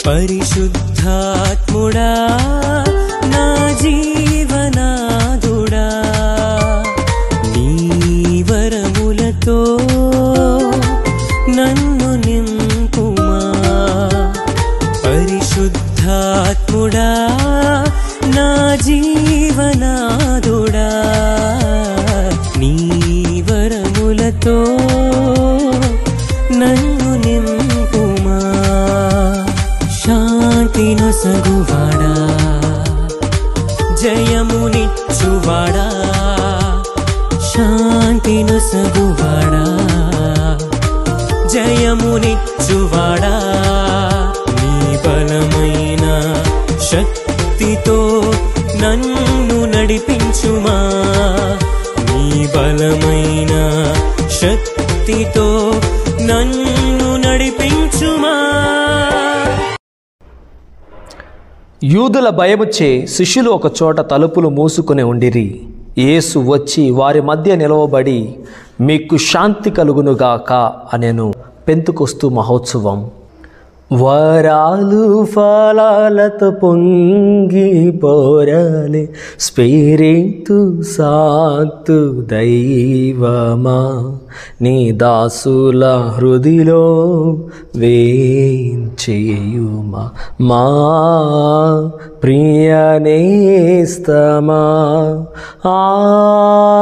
పరిశుద్ధాత్ముడా నా జీవనాదుడా నీ వరములతో నన్ను నింపుమా. పరిశుద్ధాత్ముడా నా జీవనాదుడా నీ వరములతో నన్ను నింపుమా. శాంతి నొసగువాడా జయమునిచ్చువాడా శాంతి నొసగువాడా జయమునిచ్చువాడా నీ బలమైన శక్తితో నన్ను నడిపించుమా. నీ బలమైన శక్తితో నన్ను నడిపించుమా. యూదుల భయముచే శిష్యులు ఒక చోట తలుపులు మూసుకుని ఉండిరి. యేసు వచ్చి వారి మధ్య నిలవబడి మీకు శాంతి కలుగునుగాక అనెను. పెంతెకొస్తు మహోత్సవం. వరాలు ఫలాలతో పొంగి పోరాలే స్పిరితు సాంతు దైవమా నీ దాసుల హృదిలో వేంచేయుమా. మా ప్రియనేస్తమా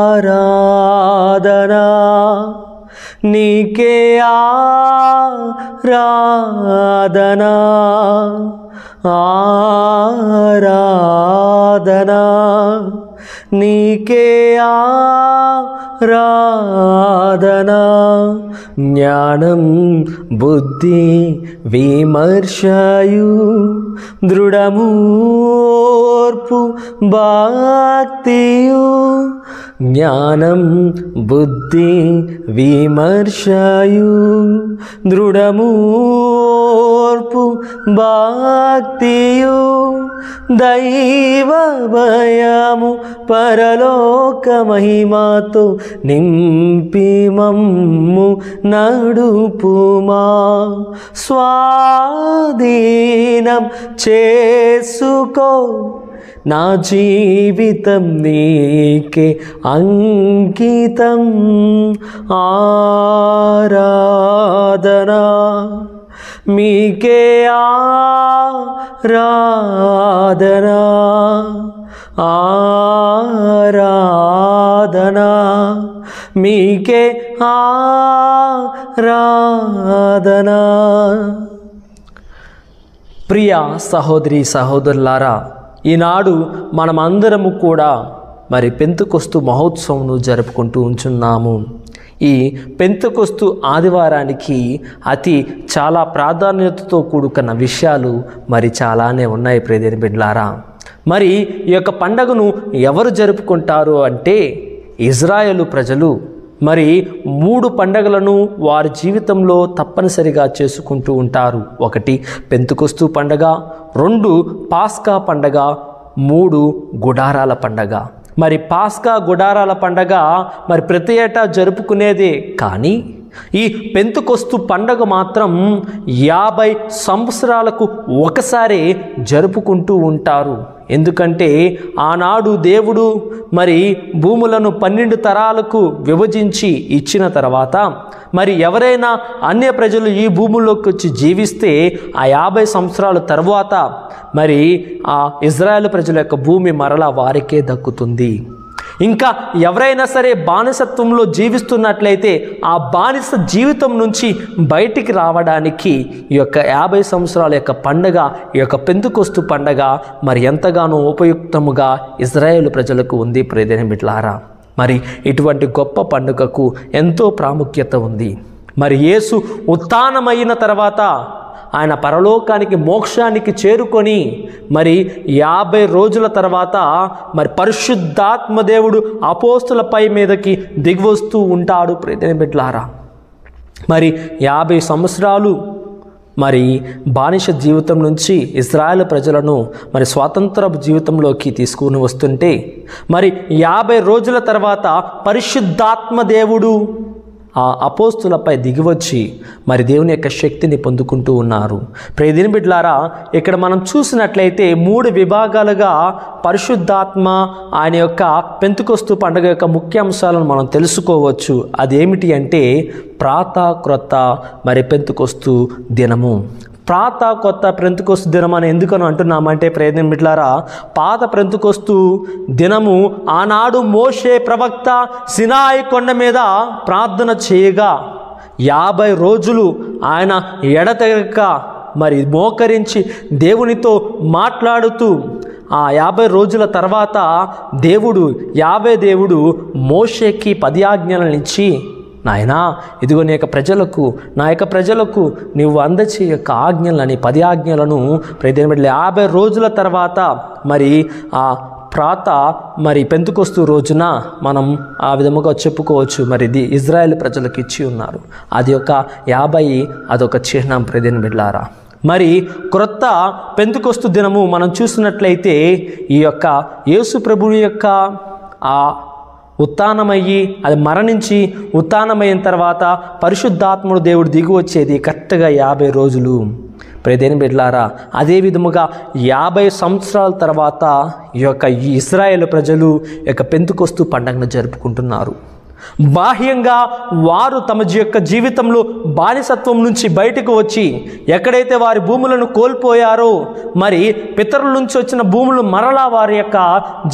ఆరాధనా నీకే ఆరాధనా ఆరాధనా నీకే ఆరాధనా. జ్ఞానం బుద్ధి విమర్శయు దృఢమూర్పు భక్తియు జ్ఞానం బుద్ధి విమర్శయు దృఢమూర్పు భక్తియు దైవ భయము పరలోక మహిమతో నింపి మమ్ము నడుపుమా. స్వాధీనం చేసుకో నా జీవితం నీకే అంకితం. ఆరాధనా మీకే ఆరాధనా ఆరాధనా మీకే ఆరాధనా. ప్రియ సహోదరి సహోదరులారా, ఈనాడు మనమందరము కూడా మరి పెంతెకొస్తు మహోత్సవంను జరుపుకుంటూ ఉంచున్నాము. ఈ పెంతెకొస్తు ఆదివారానికి చాలా ప్రాధాన్యతతో కూడుకున్న విషయాలు మరి చాలానే ఉన్నాయి ప్రియమైన బిడ్డలారా. మరి ఈ యొక్క పండగను ఎవరు జరుపుకుంటారు అంటే ఇజ్రాయేలు ప్రజలు మరి 3 పండగలను వారి జీవితంలో తప్పనిసరిగా చేసుకుంటూ ఉంటారు. 1 పెంతెకొస్తు పండగ, 2 పాస్కా పండగ, 3 గుడారాల పండగ. మరి పాస్కా గుడారాల పండగ మరి ప్రతి ఏటా జరుపుకునేదే, కానీ ఈ పెంతెకొస్తు పండగ మాత్రం 50 సంవత్సరాలకు ఒకసారి జరుపుకుంటూ ఉంటారు. ఎందుకంటే ఆనాడు దేవుడు మరి భూములను 12 తరాలకు విభజించి ఇచ్చిన తర్వాత మరి ఎవరైనా అన్య ప్రజలు ఈ భూముల్లోకి వచ్చి జీవిస్తే ఆ 50 సంవత్సరాల తర్వాత మరి ఆ ఇజ్రాయేల్ ప్రజల యొక్క భూమి మరలా వారికే దక్కుతుంది. ఇంకా ఎవరైనా సరే బానిసత్వంలో జీవిస్తున్నట్లయితే ఆ బానిస జీవితం నుంచి బయటికి రావడానికి ఈ యొక్క 50 సంవత్సరాల యొక్క పండగ, ఈ యొక్క పెంతెకొస్తు పండగ మరి ఎంతగానో ఉపయుక్తముగా ఇజ్రాయేలు ప్రజలకు ఉంది ప్రియమైన బిడ్డలారా. మరి ఇటువంటి గొప్ప పండుగకు ఎంతో ప్రాముఖ్యత ఉంది. మరి యేసు ఉత్థానమైన తర్వాత ఆయన పరలోకానికి మోక్షానికి చేరుకొని మరి 50 రోజుల తర్వాత మరి పరిశుద్ధాత్మ దేవుడు అపోస్తులపై మీదకి దిగివస్తూ ఉంటాడు ప్రియమైన బిడ్డలారా. మరి 50 సంవత్సరాలు మరి బానిస జీవితం నుంచి ఇజ్రాయేల్ ప్రజలను మరి స్వాతంత్ర జీవితంలోకి తీసుకుని వస్తుంటే మరి 50 రోజుల తర్వాత పరిశుద్ధాత్మ దేవుడు ఆ అపోస్తులపై దిగివచ్చి మరి దేవుని యొక్క శక్తిని పొందుకుంటూ ఉన్నారు. ప్రియదేని బిడ్డలారా, ఇక్కడ మనం చూసినట్లయితే 3 విభాగాలుగా పరిశుద్ధాత్మ ఆయన యొక్క పెంతెకొస్తు పండుగ యొక్క ముఖ్య అంశాలను మనం తెలుసుకోవచ్చు. అదేమిటి అంటే ప్రాత క్రొత్త మరి పెంతెకొస్తు దినము. ప్రాత కొత్త పెంతెకొస్తు దినం అని ఎందుకని అంటున్నామంటే ప్రియదేని బిడ్డలారా, పాత పెంతెకొస్తు దినము ఆనాడు మోషే ప్రవక్త సినాయి కొండ మీద ప్రార్థన చేయగా 50 రోజులు ఆయన ఎడతెగక మరి మోకరించి దేవునితో మాట్లాడుతూ ఆ 50 రోజుల తర్వాత దేవుడు మోషేకి 10 ఆజ్ఞలను ఇచ్చి, నాయనా ఇదిగో నా యొక్క ప్రజలకు నీవు అందచే యొక్క ఆజ్ఞలని 10 ఆజ్ఞలను ప్రతి 50 రోజుల తర్వాత మరి ఆ ప్రాత మరి పెంతెకొస్తు రోజున మనం ఆ విధముగా చెప్పుకోవచ్చు. మరి ఇది ఇజ్రాయెల్ ప్రజలకు ఇచ్చి ఉన్నారు. అది ఒక 50 అదొక చిహ్నం ప్రదేని బిడ్లారా. మరి క్రొత్త పెంతెకొస్తు దినము మనం చూసినట్లయితే ఈ యొక్క యేసు ప్రభువు యొక్క ఆ ఉత్థానమయ్యి అది మరణించి ఉత్థానమైన తర్వాత పరిశుద్ధాత్ముడు దేవుడు దిగి వచ్చేది కరెక్ట్గా 50 రోజులు ప్రియదేని బిడ్డలారా. అదే విధముగా 50 సంవత్సరాల తర్వాత ఈ యొక్క ఇశ్రాయేలు ప్రజలు యొక్క పెంతెకొస్తు పండుగను జరుపుకుంటున్నారు. బాహ్యంగా వారు తమ యొక్క జీవితంలో బానిసత్వం నుంచి బయటకు వచ్చి ఎక్కడైతే వారి భూములను కోల్పోయారో మరి పితరుల నుంచి వచ్చిన భూములు మరలా వారి యొక్క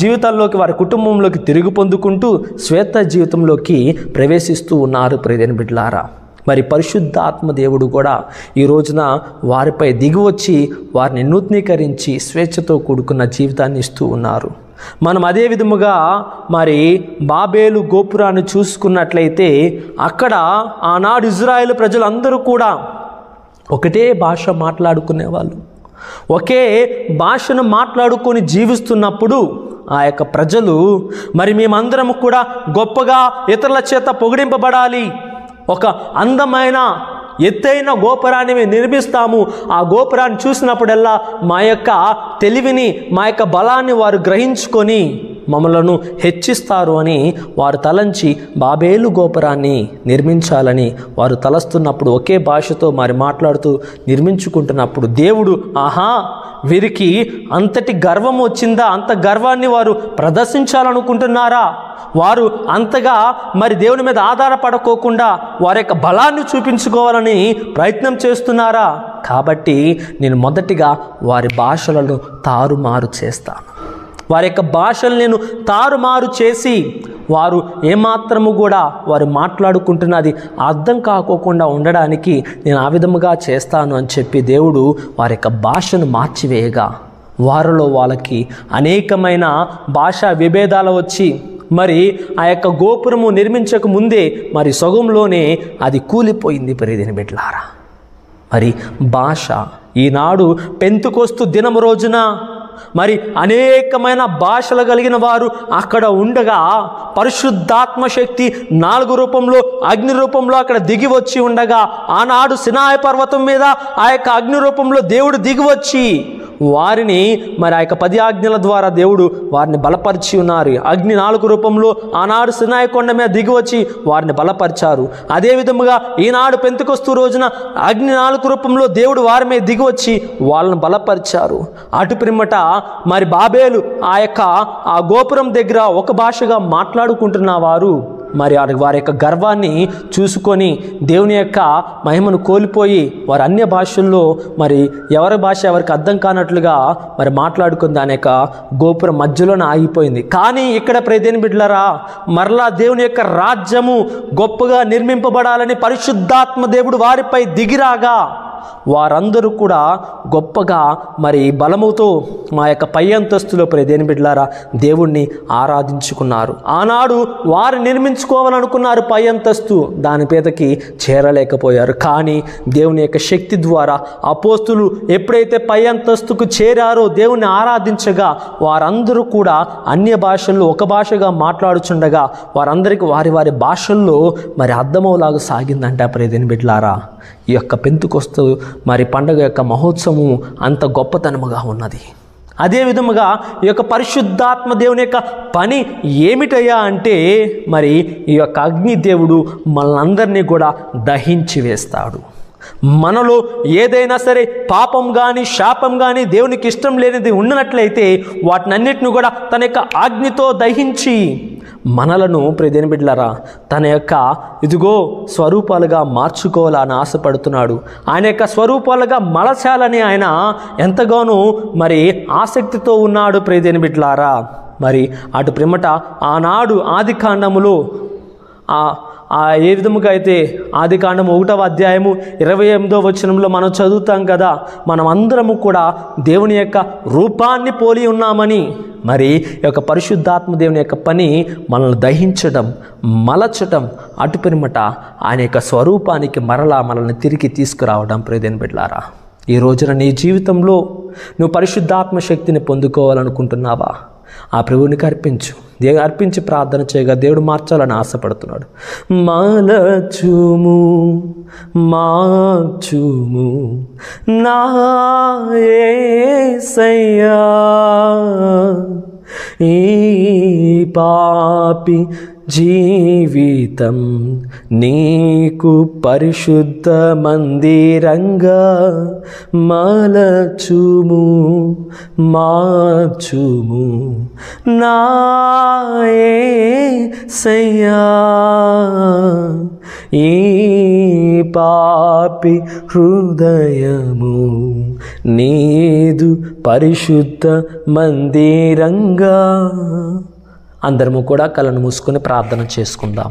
జీవితాల్లోకి వారి కుటుంబంలోకి తిరిగి పొందుకుంటూ స్వేచ్ఛ జీవితంలోకి ప్రవేశిస్తూ ఉన్నారు ప్రియదేని బిడ్డలారా. మరి పరిశుద్ధాత్మ దేవుడు కూడా ఈ రోజున వారిపై దిగివచ్చి వారిని నూతనీకరించి స్వేచ్ఛతో కూడుకున్న జీవితాన్ని ఇస్తూ ఉన్నారు. మనం అదే విధముగా మరి బాబేలు గోపురాన్ని చూసుకున్నట్లయితే అక్కడ ఆనాడు ఇజ్రాయేలు ప్రజలందరూ కూడా ఒకటే భాష మాట్లాడుకునేవాళ్ళు. ఒకే భాషను మాట్లాడుకొని జీవిస్తున్నప్పుడు ఆ యొక్క ప్రజలు మరి మేమందరం కూడా గొప్పగా ఇతరుల చేత పొగిడింపబడాలి, ఒక అందమైన ఎత్తైన గోపురాన్ని మేము నిర్మిస్తాము, ఆ గోపురాన్ని చూసినప్పుడల్లా మా యొక్క తెలివిని మా యొక్క బలాన్ని వారు గ్రహించుకొని మమ్మలను హెచ్చిస్తారు అని వారు తలంచి బాబేలు గోపురాన్ని నిర్మించాలని వారు తలస్తున్నప్పుడు ఒకే భాషతో మరి మాట్లాడుతూ నిర్మించుకుంటున్నప్పుడు దేవుడు ఆహా వీరికి అంతటి గర్వం వచ్చిందా, అంత గర్వాన్ని వారు ప్రదర్శించాలనుకుంటున్నారా, వారు అంతగా మరి దేవుని మీద ఆధారపడకోకుండా వారి యొక్క బలాన్ని చూపించుకోవాలని ప్రయత్నం చేస్తున్నారా, కాబట్టి నేను మొదటిగా వారి భాషలను తారుమారు చేస్తాను, వారి యొక్క భాషలు నేను తారుమారు చేసి వారు ఏమాత్రము కూడా వారు మాట్లాడుకుంటున్నది అర్థం కాకోకుండా ఉండడానికి నేను ఆ విధముగా చేస్తాను అని చెప్పి దేవుడు వారి యొక్క భాషను మార్చివేయగా వారిలో వాళ్ళకి అనేకమైన భాషా విభేదాలు వచ్చి మరి ఆ యొక్క గోపురము నిర్మించక ముందే మరి సొగంలోనే అది కూలిపోయింది ప్రియదేని బిడ్డలారా. మరి భాష ఈనాడు పెంతెకొస్తు దినము రోజున మరి అనేకమైన భాషలు కలిగిన వారు అక్కడ ఉండగా పరిశుద్ధాత్మ శక్తి 4 రూపంలో అగ్ని రూపంలో అక్కడ దిగి వచ్చి ఉండగా ఆనాడు సినాయి పర్వతం మీద ఆ యొక్క అగ్ని రూపంలో దేవుడు దిగివచ్చి వారిని మరి ఆ యొక్క 10 ఆజ్ఞల ద్వారా దేవుడు వారిని బలపరిచి ఉన్నారు. అగ్ని 4 రూపంలో ఆనాడు సినాయి కొండ మీద దిగివచ్చి వారిని బలపరిచారు. అదేవిధముగా ఈనాడు పెంతెకొస్తు రోజున అగ్ని 4 రూపంలో దేవుడు వారి మీద దిగివచ్చి వాళ్ళని బలపరిచారు. అటు పిమ్మట మరి బాబేలు ఆ గోపురం దగ్గర ఒక భాషగా మాట్లాడుకుంటున్న వారు మరి వారి యొక్క గర్వాన్ని చూసుకొని దేవుని యొక్క మహిమను కోల్పోయి వారు అన్య భాషల్లో మరి ఎవరి భాష ఎవరికి అర్థం కానట్లుగా మరి మాట్లాడుకుని దాని యొక్క గోపురం మధ్యలోనే ఆగిపోయింది. కానీ ఇక్కడ ప్రియదేని బిడ్డలారా మరలా దేవుని యొక్క రాజ్యము గొప్పగా నిర్మింపబడాలని పరిశుద్ధాత్మ దేవుడు వారిపై దిగిరాగా వారందరూ కూడా గొప్పగా మరి బలముతో మా యొక్క పై అంతస్తులో ప్రియదేని బిడ్డలారా దేవుణ్ణి ఆరాధించుకున్నారు. ఆనాడు వారు నిర్మించుకోవాలనుకున్నారు పై అంతస్తు, దాని పేదకి చేరలేకపోయారు. కానీ దేవుని యొక్క శక్తి ద్వారా అపోస్తులు ఎప్పుడైతే పై అంతస్తుకు చేరారో దేవుణ్ణి ఆరాధించగా వారందరూ కూడా అన్య భాషల్లో ఒక భాషగా మాట్లాడుచుండగా వారందరికీ వారి వారి భాషల్లో మరి అర్థమవులాగా సాగిందంట ప్రియదేని బిడ్డలారా. ఈ యొక్క పెంతెకొస్తు మరి పండుగ యొక్క మహోత్సవం అంత గొప్పతనముగా ఉన్నది. అదే విధముగా ఈ యొక్క పరిశుద్ధాత్మ దేవుని యొక్క పని ఏమిటయ్యా అంటే మరి ఈ యొక్క అగ్నిదేవుడు మనందరినీ కూడా దహించి వేస్తాడు. మనలో ఏదైనా సరే పాపం కానీ శాపం కానీ దేవునికి ఇష్టం లేనిది ఉన్నట్లయితే వాటినన్నిటిని కూడా తన యొక్క ఆజ్ఞతో దహించి మనలను ప్రియదేని బిడ్డలారా తన యొక్క ఇదిగో స్వరూపాలుగా మార్చుకోవాలని ఆశపడుతున్నాడు. ఆయన యొక్క స్వరూపాలుగా మలచాలని ఆయన ఎంతగానో మరి ఆసక్తితో ఉన్నాడు ప్రియదేని బిడ్డలారా. మరి అటు పిమ్మట ఆనాడు ఆది కాండములో ఏ విధముగా అయితే ఆదికాండం 1వ అధ్యాయము 28వ వచనంలో మనం చదువుతాం కదా, మనం అందరము కూడా దేవుని యొక్క రూపాన్ని పోలి ఉన్నామని. మరి ఈ యొక్క పరిశుద్ధాత్మ దేవుని యొక్క పని మనల్ని దహించడం, మలచటం, అటు పిమ్మట ఆయన యొక్క స్వరూపానికి మరలా మనల్ని తిరిగి తీసుకురావడం. ప్రియదేని బిడ్డలారా, ఈ రోజున నీ జీవితంలో నువ్వు పరిశుద్ధాత్మ శక్తిని పొందుకోవాలనుకుంటున్నావా? ఆ ప్రభువునికి అర్పించు. అర్పించి ప్రార్థన చేయగా దేవుడు మార్చాలని ఆశపడుతున్నాడు. మార్చుము మార్చుము నా యేసయ్యా, ఈ పాపి జీవితం నీకు పరిశుద్ధ మందిరంగా మలచుము మార్చుము నా యేసయ్యా, ఈ పాపి హృదయము నీదు పరిశుద్ధ మందిరంగా. అందరము కూడా కళ్ళను మూసుకొని ప్రార్థన చేసుకుందాం.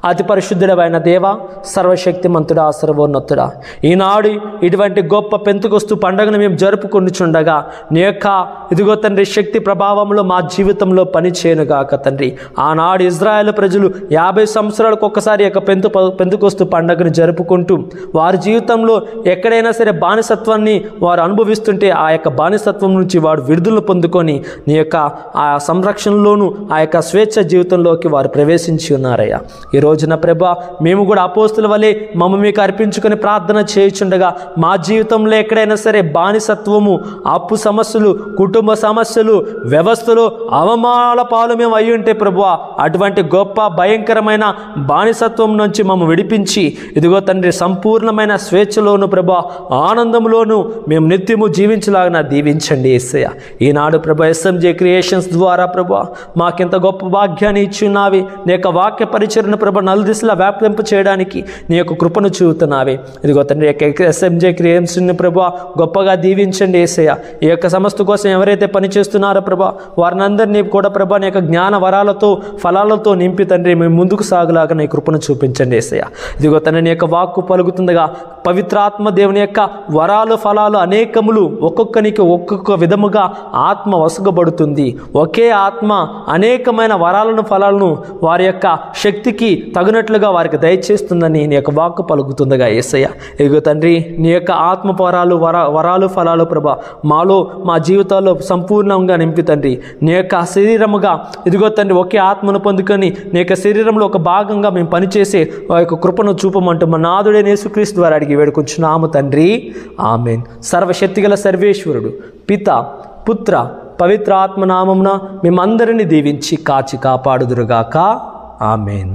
అతి పరిశుద్ధుడైన దేవా, సర్వశక్తిమంతుడా, సర్వోన్నతుడా, ఈనాడు ఇటువంటి గొప్ప పెంతెకొస్తు పండుగను మేము జరుపుకొనిచుండగా నీ యొక్క ఇదిగో తండ్రి శక్తి ప్రభావంలో మా జీవితంలో పనిచేయనుగాక తండ్రి. ఆనాడు ఇజ్రాయేల్ ప్రజలు 50 సంవత్సరాలకు ఒక్కసారి యొక్క పెంతెకొస్తు పండుగను జరుపుకుంటూ వారి జీవితంలో ఎక్కడైనా సరే బానిసత్వాన్ని వారు అనుభవిస్తుంటే ఆ యొక్క బానిసత్వం నుంచి వారు విడుదల పొందుకొని నీ యొక్క ఆ సంరక్షణలోను ఆ యొక్క స్వేచ్ఛ జీవితంలోకి వారు ప్రవేశించి ఉన్నారయ్యా. ఈ రోజున ప్రభా, మేము కూడా అపోస్తుల వలె మమ్మ మీకు అర్పించుకొని ప్రార్థన చేయుచుండగా మా జీవితంలో ఎక్కడైనా సరే బానిసత్వము, అప్పు సమస్యలు, కుటుంబ సమస్యలు, వ్యవస్థలో అవమానాల పాలు మేము అయ్యి ఉంటే ప్రభువా, అటువంటి గొప్ప భయంకరమైన బానిసత్వం నుంచి మమ్మ విడిపించి ఇదిగో తండ్రి సంపూర్ణమైన స్వేచ్ఛలోను ప్రభా, ఆనందంలోను మేము నిత్యము జీవించలాగా దీవించండి యేసయ్య. ఈనాడు ప్రభా SMJ క్రియేషన్స్ ద్వారా ప్రభా మాకింత గొప్ప భాగ్యాన్ని ఇచ్చున్నావి. నీ యొక్క వాక్య పరిచరణ ప్రభా నలుదిశలా వ్యాప్తింప చేయడానికి నీ యొక్క కృపను చూపుతున్నావే. ఇదిగో తండ్రి యొక్క SMJ క్రియేషన్స్ ప్రభా గొప్పగా దీవించండి యేసయ్య. ఈ యొక్క సంస్థ కోసం ఎవరైతే పనిచేస్తున్నారో ప్రభా వారినందరినీ కూడా ప్రభా నీ యొక్క జ్ఞాన వరాలతో ఫలాలతో నింపి తండ్రి మేము ముందుకు సాగులాగా నీ కృపను చూపించండి యేసయ్య. ఇదిగో తండ్రి నీ యొక్క వాక్కు పలుకుతుండగా పవిత్రాత్మ దేవుని యొక్క వరాలు ఫలాలు అనేకములు ఒక్కొక్కనికి ఒక్కొక్క విధముగా ఆత్మ వసగబడుతుంది. ఒకే ఆత్మ అనేకమైన వరాలను ఫలాలను వారి యొక్క శక్తికి తగినట్లుగా వారికి దయచేస్తుందని నీ యొక్క వాక్కు పలుకుతుండగా యేసయ్య. ఇదిగో తండ్రి నీ యొక్క ఆత్మ వరాలు ఫలాలు ప్రభా మాలో మా జీవితాల్లో సంపూర్ణంగా నింపి తండ్రి నీ యొక్క శరీరముగా ఇదిగో తండ్రి ఒకే ఆత్మను పొందుకొని నీ యొక్క శరీరంలో ఒక భాగంగా మేము పనిచేసే ఆ యొక్క కృపను చూపమంటూ మా నాథుడైన యేసుక్రీస్తు ద్వారా అడిగి వేడుకొంచున్నాము తండ్రి, ఆమేన్. సర్వశక్తిగల సర్వేశ్వరుడు పిత పుత్ర పవిత్ర ఆత్మనామమున మేమందరినీ దీవించి కాచి కాపాడుదురుగాక. ఆమేన్.